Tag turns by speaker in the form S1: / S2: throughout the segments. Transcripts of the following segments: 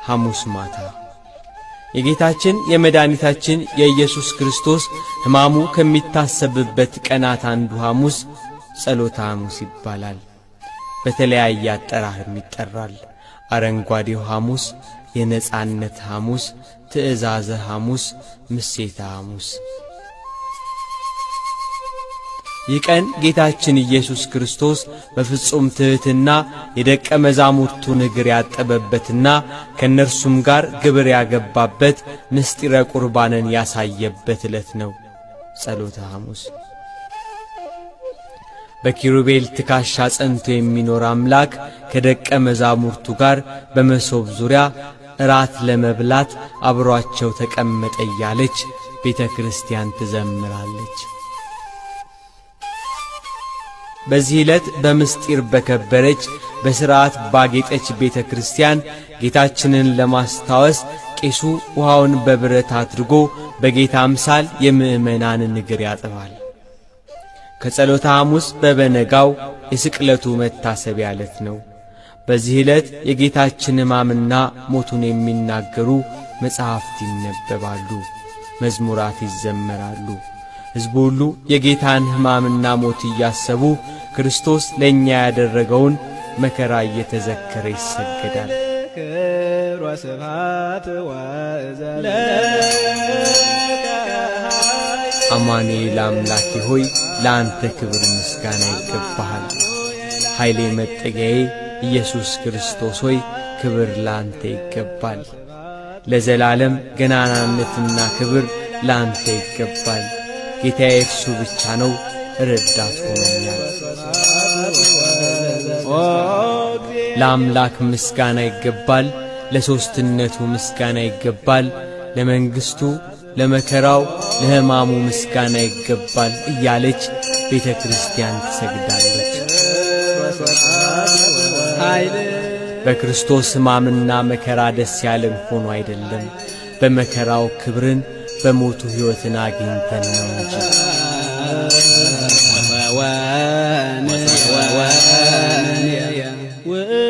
S1: ሐሙስ ማታ የጌታችን የመድኃኒታችን የኢየሱስ ክርስቶስ ሕማሙ ከሚታሰብበት ቀናት አንዱ ሐሙስ ጸሎተ ሐሙስ ይባላል። በተለያየ አጠራርም ይጠራል። አረንጓዴው ሐሙስ፣ የነጻነት ሐሙስ፣ ትእዛዘ ሐሙስ፣ ምሴተ ሐሙስ። ይህ ቀን ጌታችን ኢየሱስ ክርስቶስ በፍጹም ትሕትና የደቀ መዛሙርቱን እግር ያጠበበትና ከእነርሱም ጋር ግብር ያገባበት ምስጢረ ቁርባንን ያሳየበት ዕለት ነው። ጸሎተ ሐሙስ። በኪሩቤል ትከሻ ጸንቶ የሚኖር አምላክ ከደቀ መዛሙርቱ ጋር በመሶብ ዙሪያ እራት ለመብላት አብሮአቸው ተቀመጠ እያለች ቤተ ክርስቲያን ትዘምራለች። በዚህ ዕለት በምስጢር በከበረች በሥርዓት ባጌጠች ቤተ ክርስቲያን ጌታችንን ለማስታወስ ቄሱ ውሃውን በብረት አድርጎ በጌታ አምሳል የምእመናንን እግር ያጥባል። ከጸሎተ ሐሙስ በበነጋው የስቅለቱ መታሰቢያ ዕለት ነው። በዚህ ዕለት የጌታችን ሕማምና ሞቱን የሚናገሩ መጻሕፍት ይነበባሉ፣ መዝሙራት ይዘመራሉ። ሕዝቡ ሁሉ የጌታን ሕማምና ሞት እያሰቡ ክርስቶስ ለእኛ ያደረገውን መከራ እየተዘከረ ይሰገዳል። አማኑኤል አምላኬ ሆይ ለአንተ ክብር ምስጋና ይገባሃል። ኃይሌ መጠጊያዬ ኢየሱስ ክርስቶስ ሆይ ክብር ለአንተ ይገባል። ለዘላለም ገናናነትና ክብር ለአንተ ይገባል። ጌታዬ እርሱ ብቻ ነው፣ ረዳት ሆኖኛል። ለአምላክ ምስጋና ይገባል፣ ለሦስትነቱ ምስጋና ይገባል፣ ለመንግሥቱ፣ ለመከራው፣ ለሕማሙ ምስጋና ይገባል እያለች ቤተ ክርስቲያን ትሰግዳለች። በክርስቶስ ሕማምና መከራ ደስ ያለን ሆኖ አይደለም፣ በመከራው ክብርን በሞቱ ሕይወትን አግኝተን ነው እንጂ።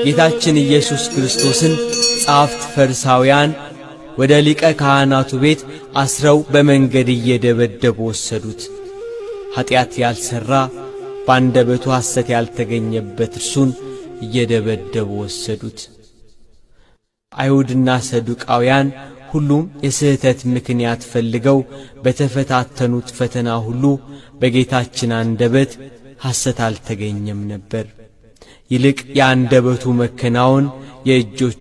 S1: ጌታችን ኢየሱስ ክርስቶስን ጻፍት ፈሪሳውያን ወደ ሊቀ ካህናቱ ቤት አስረው በመንገድ እየደበደቡ ወሰዱት። ኀጢአት ያልሠራ ባንደበቱ ሐሰት ያልተገኘበት እርሱን እየደበደቡ ወሰዱት። አይሁድና ሰዱቃውያን ሁሉም የስህተት ምክንያት ፈልገው በተፈታተኑት ፈተና ሁሉ በጌታችን አንደበት ሐሰት አልተገኘም ነበር። ይልቅ የአንደበቱ መከናወን የእጆቹ